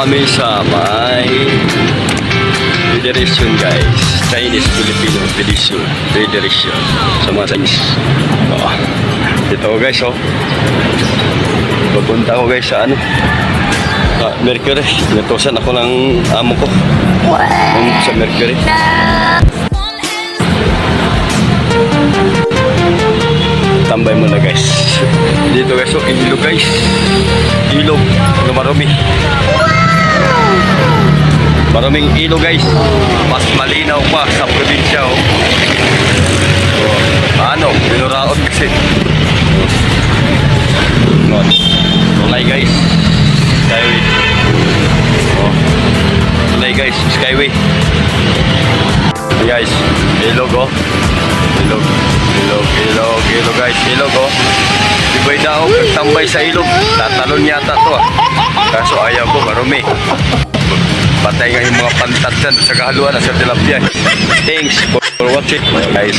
kami sa may federation guys. Chinese-Filipino Federation. Sa mga Chinese. Dito ko guys Pupunta ko guys sa Mercury. Natusan ako ng amo ko. Sa Mercury. Tambay muna guys. Dito guys, ilog guys. Ilog na marumi. Maraming ilog guys. Mas malinaw pa sa probinsya Binuraot kasi. Tulay guys. Skyway. Tulay guys, skyway. Guys, ilog ilog guys, ilog Iba'y daw tambay sa ilog. Tatalon yata to Kaso ayaw ko, marumi. Patay nga yung mga pantat dyan sa kahaluan sa tilapia. Thanks for watching guys.